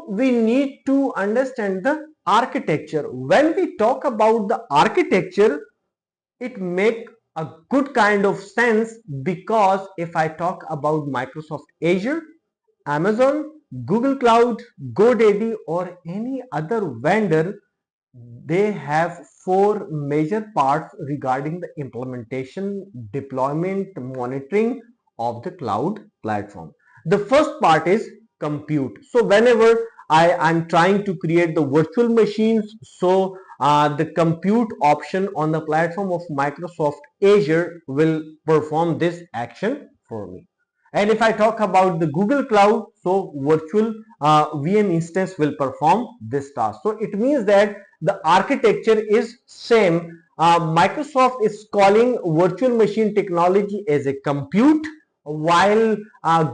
So we need to understand the architecture. When we talk about the architecture, it make a good kind of sense, because if I talk about Microsoft Azure, Amazon, Google Cloud, GoDaddy or any other vendor, they have four major parts regarding the implementation, deployment, monitoring of the cloud platform. The first part is compute. So whenever I am trying to create the virtual machines, so the compute option on the platform of Microsoft Azure will perform this action for me. And if I talk about the Google Cloud, so virtual VM instance will perform this task. So it means that the architecture is same. Microsoft is calling virtual machine technology as a compute, while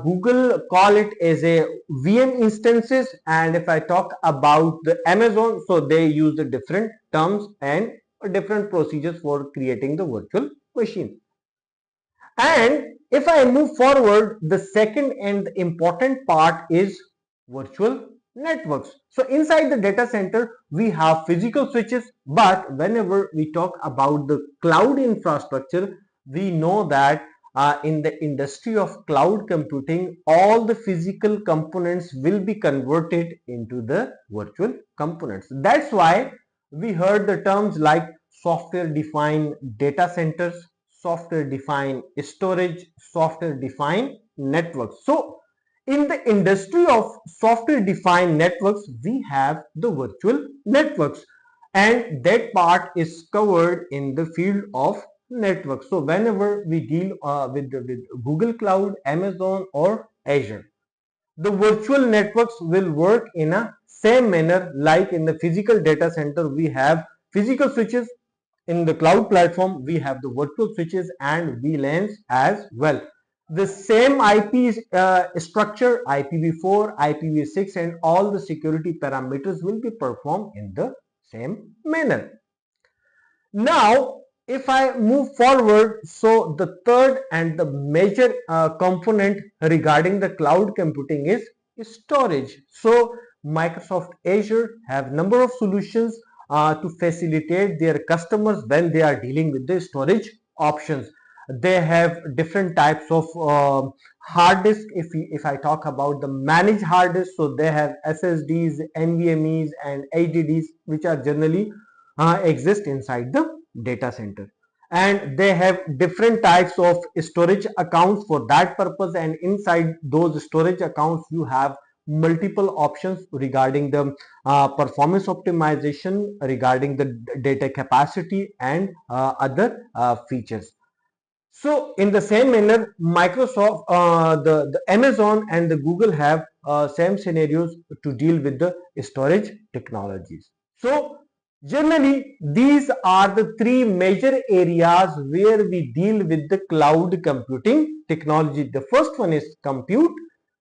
Google call it as a VM instances. And if I talk about the Amazon, so they use the different terms and different procedures for creating the virtual machine. And if I move forward, the second and important part is virtual networks. So inside the data center, we have physical switches, but whenever we talk about the cloud infrastructure, we know that in the industry of cloud computing, all the physical components will be converted into the virtual components. That's why we heard the terms like software defined data centers, software defined storage, software defined networks. So in the industry of software defined networks, we have the virtual networks, and that part is covered in the field of networks. So whenever we deal with Google Cloud, Amazon or Azure, the virtual networks will work in a same manner like in the physical data center. We have physical switches. In the cloud platform, we have the virtual switches and VLANs as well. The same IP structure, IPv4, IPv6 and all the security parameters will be performed in the same manner. Now, if I move forward, so the third and the major component regarding the cloud computing is storage. So Microsoft Azure have number of solutions to facilitate their customers when they are dealing with the storage options. They have different types of hard disk. If I talk about the managed hard disk, so they have SSDs, NVMe's and HDDs, which are generally exist inside the data center, and they have different types of storage accounts for that purpose. And inside those storage accounts, you have multiple options regarding the performance optimization, regarding the data capacity and other features. So in the same manner, Microsoft, the Amazon and the Google have same scenarios to deal with the storage technologies. So generally, these are the three major areas where we deal with the cloud computing technology. The first one is compute,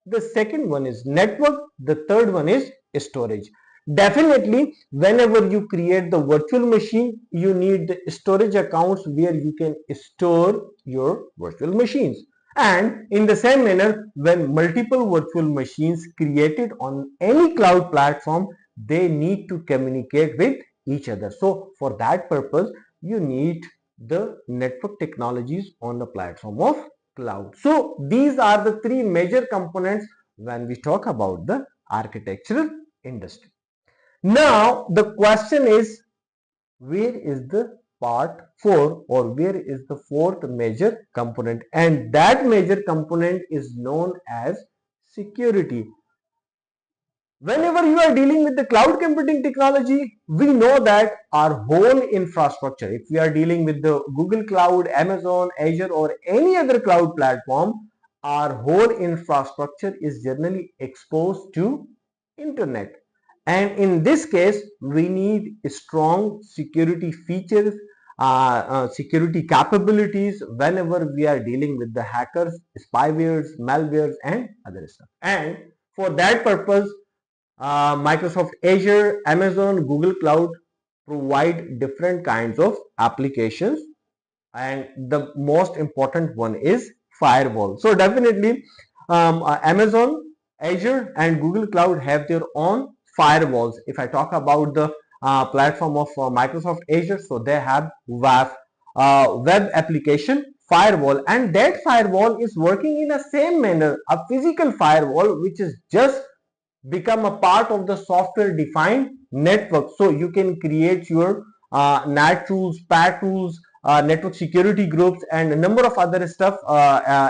the second one is network, the third one is storage. Definitely, whenever you create the virtual machine, you need the storage accounts where you can store your virtual machines. And in the same manner, when multiple virtual machines created on any cloud platform, they need to communicate with each other. So for that purpose, you need the network technologies on the platform of cloud. So these are the three major components when we talk about the architectural industry. Now the question is, where is the part 4, or where is the fourth major component? And that major component is known as security. Whenever you are dealing with the cloud computing technology, we know that our whole infrastructure, if we are dealing with the Google Cloud, Amazon, Azure or any other cloud platform, our whole infrastructure is generally exposed to internet. And in this case, we need strong security features, security capabilities whenever we are dealing with the hackers, spywares, malwares and other stuff. And for that purpose, Microsoft Azure, Amazon, Google Cloud provide different kinds of applications, and the most important one is firewall. So definitely Amazon Azure and Google Cloud have their own firewalls. If I talk about the platform of Microsoft Azure, so they have web application firewall, and that firewall is working in the same manner, a physical firewall which is just become a part of the software defined network. So you can create your NAT tools, PAT tools, network security groups, and a number of other stuff,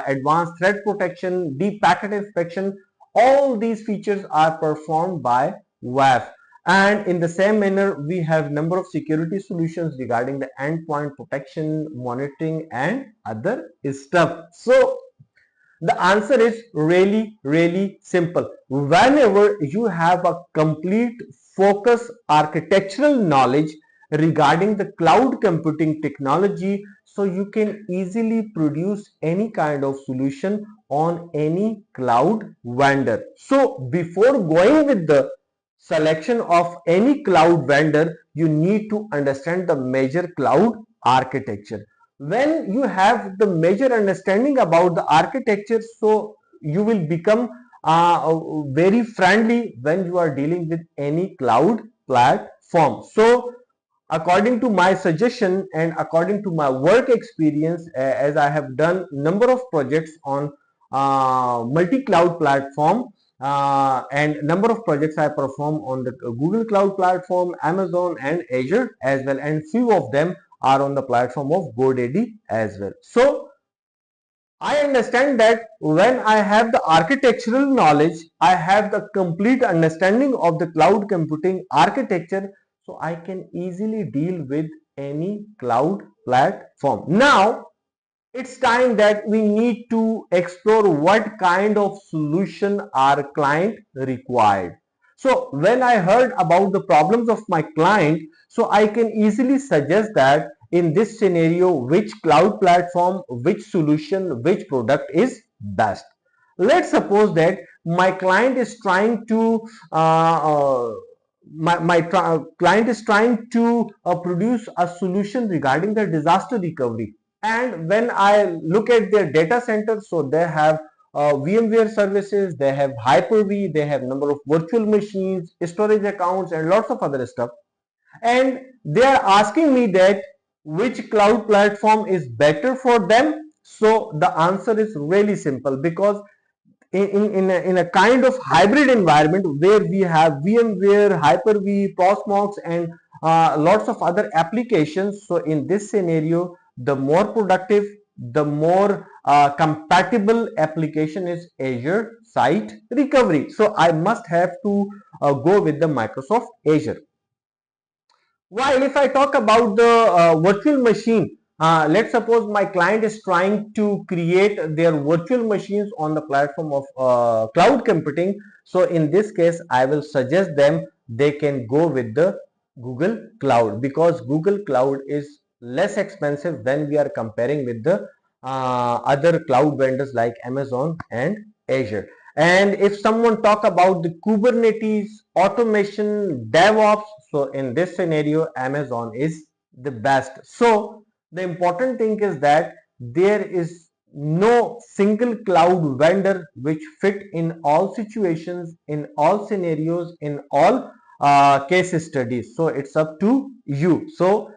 advanced threat protection, deep packet inspection. All these features are performed by WAF. And in the same manner, we have number of security solutions regarding the endpoint protection, monitoring, and other stuff. So the answer is really simple. Whenever you have a complete focus architectural knowledge regarding the cloud computing technology, so you can easily produce any kind of solution on any cloud vendor. So before going with the selection of any cloud vendor, you need to understand the major cloud architecture. When you have the major understanding about the architecture, so you will become very friendly when you are dealing with any cloud platform. So according to my suggestion and according to my work experience, as I have done number of projects on multi-cloud platform, and number of projects I perform on the Google Cloud platform, Amazon, and Azure as well, and few of them are on the platform of GoDaddy as well. So I understand that when I have the architectural knowledge, I have the complete understanding of the cloud computing architecture, so I can easily deal with any cloud platform. Now, it's time that we need to explore what kind of solution our client required. So when I heard about the problems of my client, so I can easily suggest that in this scenario, which cloud platform, which solution, which product is best. Let's suppose that my client is trying to client is trying to produce a solution regarding the disaster recovery. And when I look at their data center, so they have VMware services, they have Hyper-V, they have number of virtual machines, storage accounts, and lots of other stuff. And they are asking me that which cloud platform is better for them. So the answer is really simple, because in a kind of hybrid environment where we have VMware, Hyper-V, Proxmox, and lots of other applications. So in this scenario, the more productive, the more compatible application is Azure Site Recovery. So I must have to go with the Microsoft Azure. While if I talk about the virtual machine, let's suppose my client is trying to create their virtual machines on the platform of cloud computing. So in this case, I will suggest them they can go with the Google Cloud, because Google Cloud is less expensive when we are comparing with the other cloud vendors like Amazon and Azure. And if someone talk about the Kubernetes, automation, DevOps, so in this scenario, Amazon is the best. So the important thing is that there is no single cloud vendor which fit in all situations, in all scenarios, in all case studies. So it's up to you. So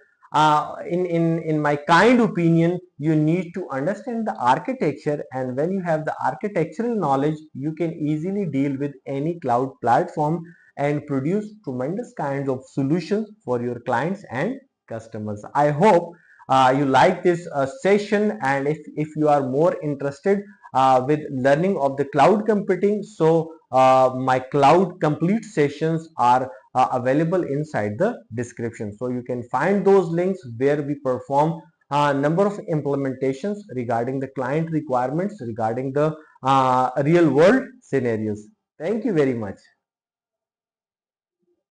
in my kind opinion, you need to understand the architecture, and when you have the architectural knowledge, you can easily deal with any cloud platform and produce tremendous kinds of solutions for your clients and customers. I hope you like this session, and if you are more interested with learning of the cloud computing, so my cloud complete sessions are available inside the description. So you can find those links where we perform a number of implementations regarding the client requirements, regarding the real world scenarios. Thank you very much.